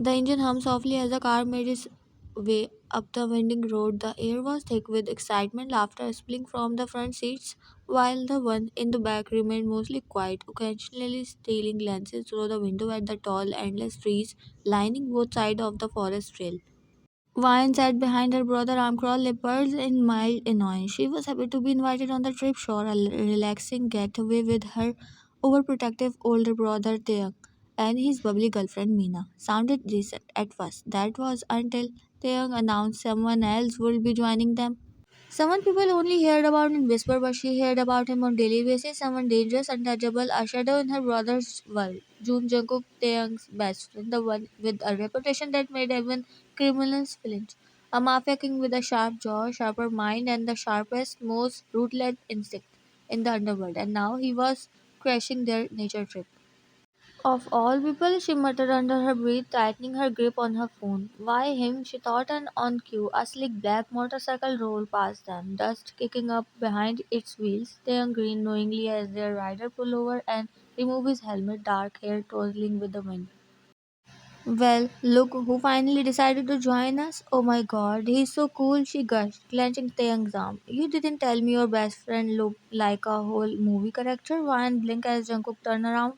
The engine hummed softly as the car made its way up the winding road. The air was thick with excitement, laughter spilling from the front seats, while the one in the back remained mostly quiet, occasionally stealing glances through the window at the tall, endless trees lining both sides of the forest trail. Vine sat behind her brother, arm crossed, leopards in mild annoyance. She was happy to be invited on the trip, sure, a relaxing getaway with her overprotective older brother Taeyang and his bubbly girlfriend Meena. Sounded decent at first. That was until Taeyang announced someone else would be joining them. Someone people only heard about in whisper, but she heard about him on daily basis. Someone dangerous, untouchable, a shadow in her brother's world. Jungkook, Taeyang's best friend, the one with a reputation that made even criminals flinch. A mafia king with a sharp jaw, sharper mind, and the sharpest, most ruthless instinct in the underworld. And now he was crashing their nature trip. Of all people, she muttered under her breath, tightening her grip on her phone. Why him? She thought, and on cue, a slick black motorcycle rolled past them, dust kicking up behind its wheels. They grinned knowingly as their rider pulled over and removed his helmet, dark hair tossing with the wind. Well, look who finally decided to join us. Oh my god, he's so cool, she gushed, clenching Taeyang's arm. You didn't tell me your best friend looked like a whole movie character. Ryan blinked as Jungkook turned around.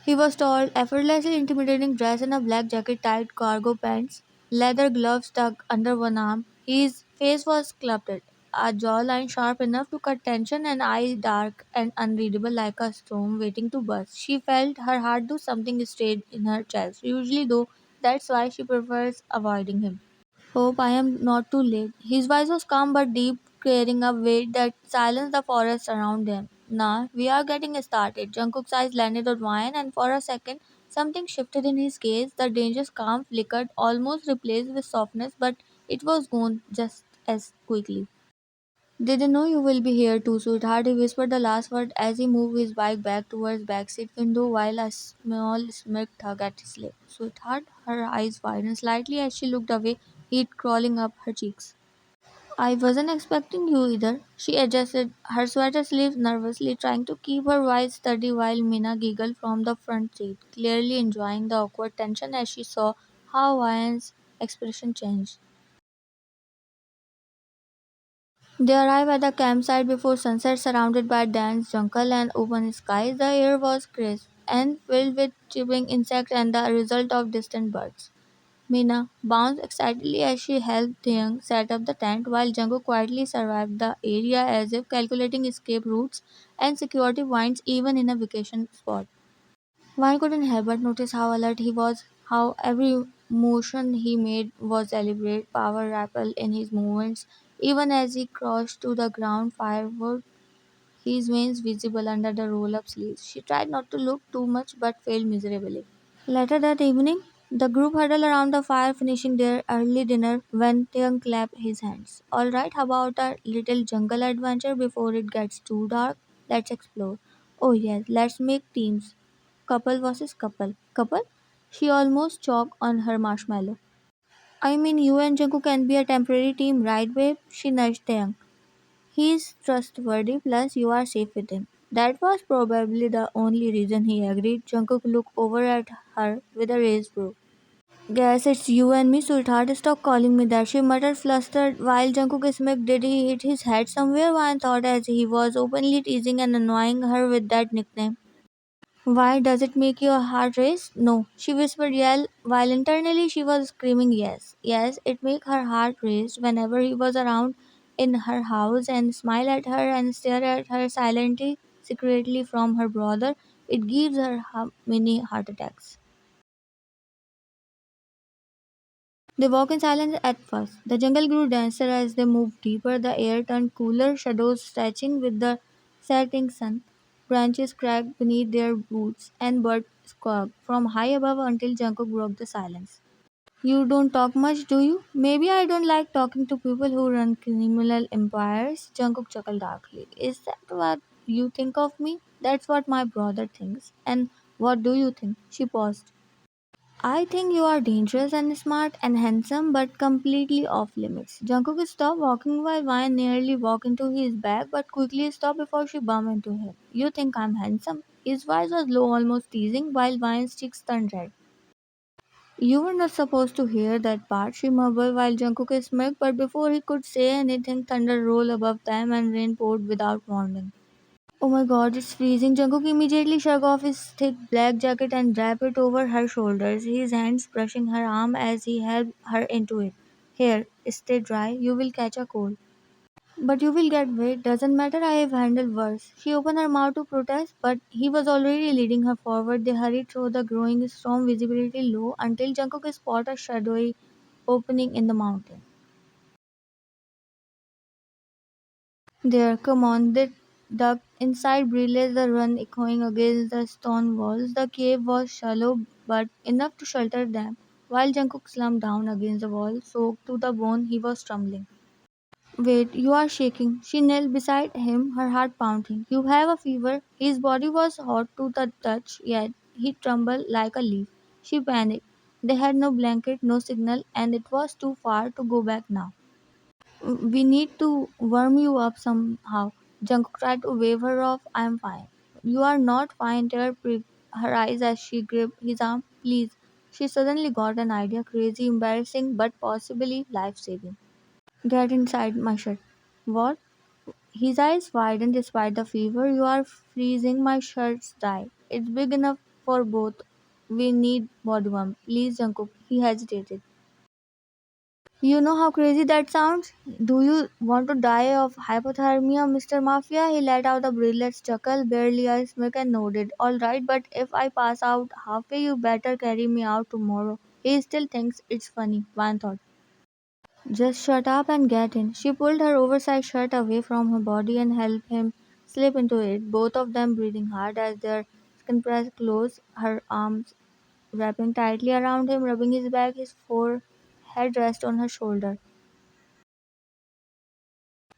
He was tall, effortlessly intimidating, dressed in a black jacket, tight cargo pants, leather gloves stuck under one arm. His face was sculpted, a jawline sharp enough to cut tension, and eyes dark and unreadable like a storm waiting to burst. She felt her heart do something straight in her chest. Usually, though, that's why she prefers avoiding him. Hope I am not too late. His voice was calm but deep, carrying a weight that silenced the forest around them. Nah, we are getting started. Jungkook's eyes landed on Ryan, and for a second, something shifted in his gaze. The dangerous calm flickered, almost replaced with softness, but it was gone just as quickly. Didn't know you will be here too, sweetheart. He whispered the last word as he moved his bike back towards backseat window while a small smirk tugged at his lip. Sweetheart, her eyes widened slightly as she looked away, heat crawling up her cheeks. I wasn't expecting you either. She adjusted her sweater sleeves nervously, trying to keep her voice steady while Mina giggled from the front seat, clearly enjoying the awkward tension as she saw how Ryan's expression changed. They arrived at the campsite before sunset, surrounded by dense jungle and open skies. The air was crisp and filled with chirping insects and the result of distant birds. Mina bounced excitedly as she helped Taeyang set up the tent, while Jungkook quietly surveyed the area as if calculating escape routes and security points even in a vacation spot. One couldn't help but notice how alert he was, how every motion he made was deliberate, power ripple in his movements. Even as he crouched to the ground, firewood, his veins visible under the roll-up sleeves. She tried not to look too much but failed miserably. Later that evening, the group huddled around the fire finishing their early dinner when Taeyang clapped his hands. Alright, how about a little jungle adventure before it gets too dark? Let's explore. Oh yes, let's make teams. Couple versus couple. Couple? She almost choked on her marshmallow. I mean, you and Jungkook can be a temporary team, right, babe? She nudged Taeyang. He's trustworthy, plus you are safe with him. That was probably the only reason he agreed. Jungkook looked over at her with a raised brow. Guess it's you and me, sweetheart. Stop calling me that, she muttered, flustered, while Jungkook smirked. Did he hit his head somewhere? One thought as he was openly teasing and annoying her with that nickname. Why does it make your heart race? No, she whispered yell while internally she was screaming yes. Yes, it make her heart race whenever he was around in her house and smile at her and stare at her silently, secretly from her brother. It gives her many heart attacks. They walk in silence at first. The jungle grew denser as they moved deeper. The air turned cooler, shadows stretching with the setting sun. Branches cracked beneath their boots, and birds squawked from high above until Jungkook broke the silence. You don't talk much, do you? Maybe I don't like talking to people who run criminal empires. Jungkook chuckled darkly. Is that what you think of me? That's what my brother thinks. And what do you think? She paused. I think you are dangerous and smart and handsome, but completely off limits. Jungkook stopped walking while Vine nearly walked into his bag, but quickly stopped before she bumped into him. You think I'm handsome? His voice was low, almost teasing, while Vine's cheeks turned red. You were not supposed to hear that part, she mumbled while Jungkook smirked, but before he could say anything, thunder rolled above them and rain poured without warning. Oh my god, it's freezing. Jungkook immediately shook off his thick black jacket and wrapped it over her shoulders, his hands brushing her arm as he helped her into it. Here, stay dry, you will catch a cold. But you will get wet, doesn't matter, I have handled worse. She opened her mouth to protest, but he was already leading her forward. They hurried through the growing storm, visibility low, until Jungkook spotted a shadowy opening in the mountain. There, come on, they ducked inside, breathless, the run echoing against the stone walls. The cave was shallow, but enough to shelter them. While Jungkook slumped down against the wall, soaked to the bone, he was trembling. Wait, you are shaking. She knelt beside him, her heart pounding. You have a fever. His body was hot to the touch, yet he trembled like a leaf. She panicked. They had no blanket, no signal, and it was too far to go back now. We need to warm you up somehow. Jungkook tried to wave her off. I am fine. You are not fine. Tear pricked her eyes as she gripped his arm. Please. She suddenly got an idea, crazy, embarrassing, but possibly life saving. Get inside my shirt. What? His eyes widened despite the fever. You are freezing. My shirt's dry. It's big enough for both. We need body warmth. Please, Jungkook. He hesitated. You know how crazy that sounds? Do you want to die of hypothermia, Mr. Mafia? He let out a breathless chuckle, barely a smirk, and nodded. All right, but if I pass out halfway, you better carry me out tomorrow. He still thinks it's funny, Van thought. Just shut up and get in. She pulled her oversized shirt away from her body and helped him slip into it, both of them breathing hard as their skin pressed close, her arms wrapping tightly around him, rubbing his back, his forehead rest on her shoulder.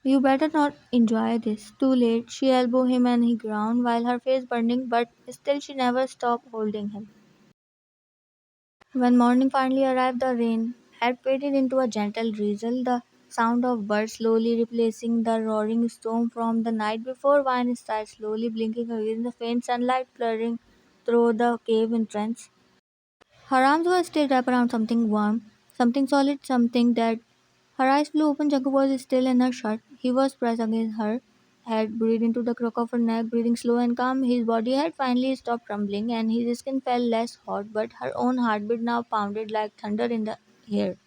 You better not enjoy this. Too late. She elbowed him and he ground while her face burning, but still she never stopped holding him. When morning finally arrived, the rain had faded into a gentle drizzle, the sound of birds slowly replacing the roaring storm from the night before. Wine started slowly blinking against the faint sunlight fluttering through the cave entrance. Her arms were still wrapped around something warm, something solid, something that her eyes flew open. Jungkook was still in her shirt. He was pressed against her head, breathed into the crook of her neck, breathing slow and calm. His body had finally stopped trembling, and his skin felt less hot, but her own heartbeat now pounded like thunder in the air.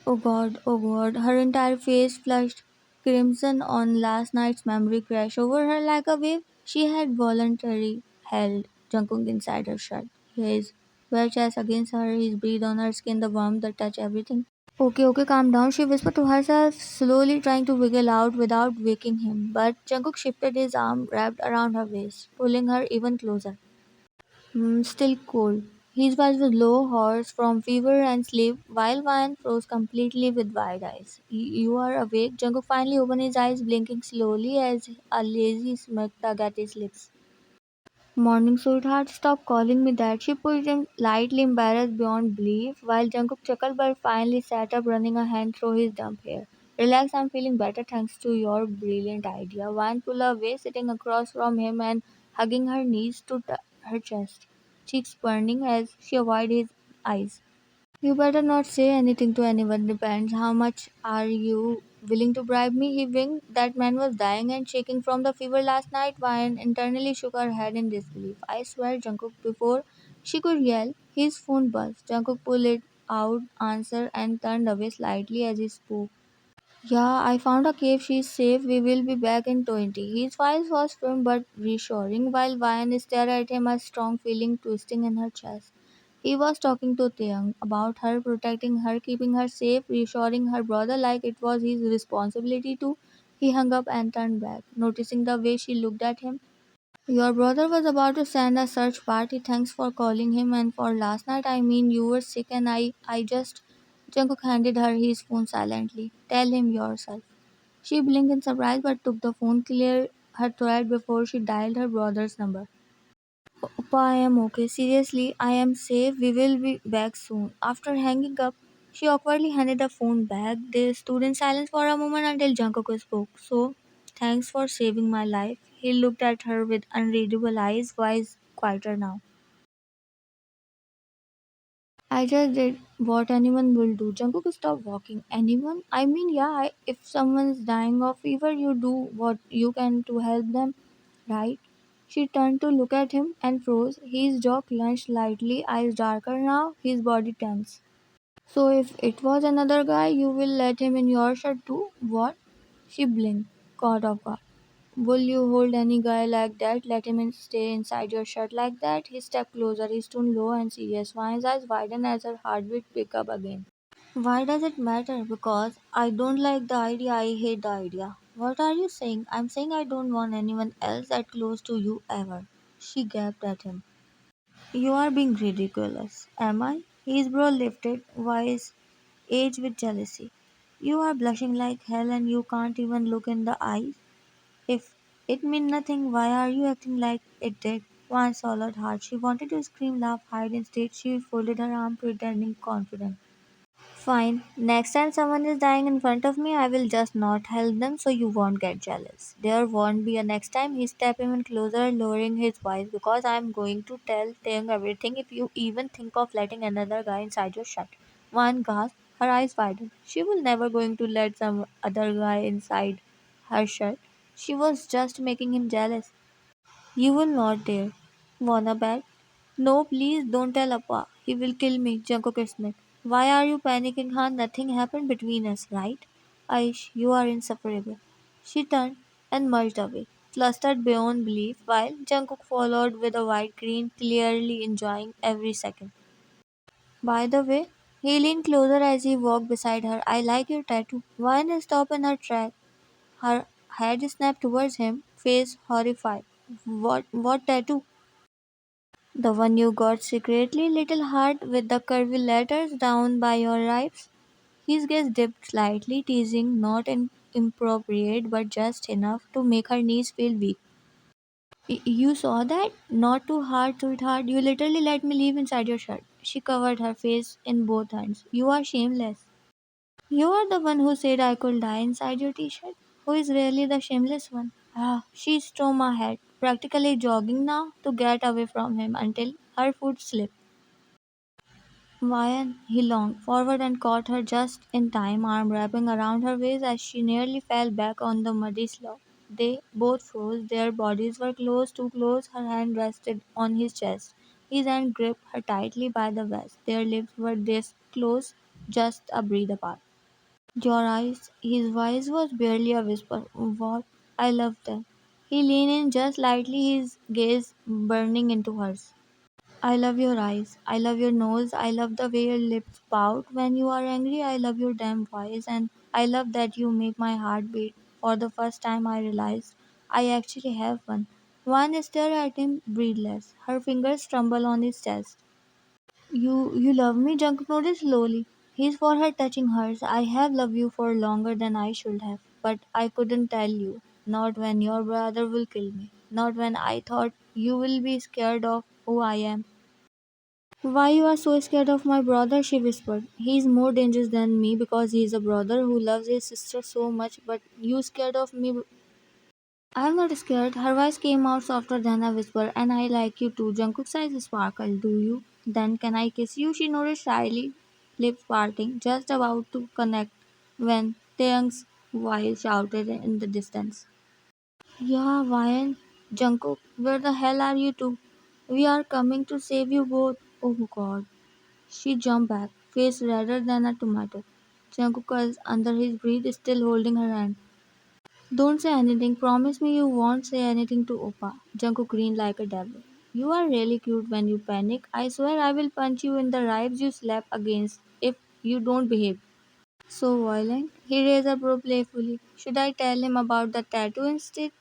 Oh God, oh God. Her entire face flushed crimson on last night's memory crashed over her like a wave. She had voluntarily held Jungkook inside her shirt. His bare chest against her, his breath on her skin, the warmth, the touch, everything. Okay, okay, calm down, she whispered to herself, slowly trying to wiggle out without waking him. But Jungkook shifted his arm, wrapped around her waist, pulling her even closer. Still cold. His voice was low, hoarse from fever and sleep, while Ryan froze completely with wide eyes. You are awake? Jungkook finally opened his eyes, blinking slowly as a lazy smirk tugged at his lips. Morning, sweetheart. Stop calling me that. She pushed him, lightly embarrassed beyond belief, while Jungkook chuckled but finally sat up, running a hand through his damp hair. Relax, I'm feeling better thanks to your brilliant idea. Van pulled away, sitting across from him and hugging her knees to her chest, cheeks burning as she avoided his eyes. You better not say anything to anyone. Depends. How much are you willing to bribe me? He winked. That man was dying and shaking from the fever last night. Ryan internally shook her head in disbelief. I swear, Jungkook, before she could yell, his phone buzzed. Jungkook pulled it out, answered, and turned away slightly as he spoke. Yeah, I found a cave. She's safe. We will be back in 20. His voice was firm but reassuring, while Ryan stared at him, a strong feeling twisting in her chest. He was talking to Taeyang about her, protecting her, keeping her safe, reassuring her brother like it was his responsibility to. He hung up and turned back, noticing the way she looked at him. Your brother was about to send a search party. Thanks for calling him and for last night. I mean, you were sick and I just. Jungkook handed her his phone silently. Tell him yourself. She blinked in surprise but took the phone, cleared her throat before she dialed her brother's number. Oppa, I am okay. Seriously, I am safe. We will be back soon. After hanging up, she awkwardly handed the phone back. They stood in silence for a moment until Jungkook spoke. So, thanks for saving my life. He looked at her with unreadable eyes, voice quieter now. I just did what anyone will do. Jungkook, stop walking. Anyone? I mean, yeah, if someone's dying of fever, you do what you can to help them, right? She turned to look at him and froze. His jaw clenched slightly, eyes darker now, his body tense. So if it was another guy, you will let him in your shirt too? What? She blinked, caught off guard. Will you hold any guy like that? Let him stay inside your shirt like that? He stepped closer, his tone low and serious. Vine's eyes widened as her heartbeat picked up again. Why does it matter? Because I don't like the idea, I hate the idea. What are you saying? I'm saying I don't want anyone else that close to you ever. She gaped at him. You are being ridiculous. Am I? His brow lifted, voice aged with jealousy. You are blushing like hell and you can't even look in the eyes. If it meant nothing, why are you acting like it did? One swallowed hard. She wanted to scream, laugh, hide. Instead, she folded her arm, pretending confident. Fine. Next time someone is dying in front of me, I will just not help them so you won't get jealous. There won't be a next time. He stepped even closer, lowering his voice, because I am going to tell Taeyang everything if you even think of letting another guy inside your shirt. One gasped, her eyes widened. She was never going to let some other guy inside her shirt. She was just making him jealous. You will not dare. Wanna bet? No, please don't tell Appa. He will kill me, Jungkook Smith. Why are you panicking, huh? Nothing happened between us, right? Aish, you are insufferable. She turned and marched away, flustered beyond belief, while Jungkook followed with a wide grin, clearly enjoying every second. By the way, he leaned closer as he walked beside her. I like your tattoo. Why stop in her track? Her head snapped towards him, face horrified. What tattoo? The one you got secretly, little heart with the curvy letters down by your ribs? His gaze dipped slightly, teasing, not inappropriate, but just enough to make her knees feel weak. You saw that? Not too hard, sweetheart. You literally let me live inside your shirt. She covered her face in both hands. You are shameless. You are the one who said I could die inside your t-shirt. Who is really the shameless one? Ah, she strode ahead, practically jogging now to get away from him until her foot slipped. Vian, he longed forward and caught her just in time, arm wrapping around her waist as she nearly fell back on the muddy slope. They both froze, their bodies were close, too close, her hand rested on his chest. His hand gripped her tightly by the waist. Their lips were this close, just a breath apart. Your eyes, his voice was barely a whisper. What? I love them. He leaned in just lightly, his gaze burning into hers. I love your eyes. I love your nose. I love the way your lips pout when you are angry. I love your damn voice. And I love that you make my heart beat. For the first time, I realized I actually have one. One stared at him, breathless. Her fingers trembled on his chest. You love me? Junk nodded slowly. His forehead touching hers. I have loved you for longer than I should have. But I couldn't tell you. Not when your brother will kill me. Not when I thought you will be scared of who I am. Why you are so scared of my brother? She whispered. He is more dangerous than me because he is a brother who loves his sister so much, but you scared of me? I am not scared. Her voice came out softer than a whisper, and I like you too. Jungkook's eyes sparkled. Do you? Then can I kiss you? She nodded shyly, lips parting, just about to connect when Taeyang's voice shouted in the distance. Yeah, Ryan, Jungkook, where the hell are you two? We are coming to save you both. Oh God. She jumped back, face redder than a tomato. Jungkook was under his breath, still holding her hand. Don't say anything. Promise me you won't say anything to Oppa. Jungkook grinned like a devil. You are really cute when you panic. I swear I will punch you in the ribs you slap against if you don't behave. So violent. He raised her brow playfully. Should I tell him about the tattoo instead?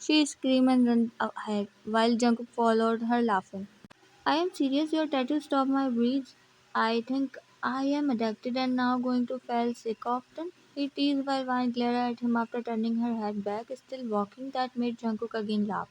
She screamed and ran ahead, while Jungkook followed her laughing. I am serious, your tattoo stopped my breath. I think I am addicted and now going to fall sick often. He teased while Vine glared at him after turning her head back, still walking. That made Jungkook again laugh.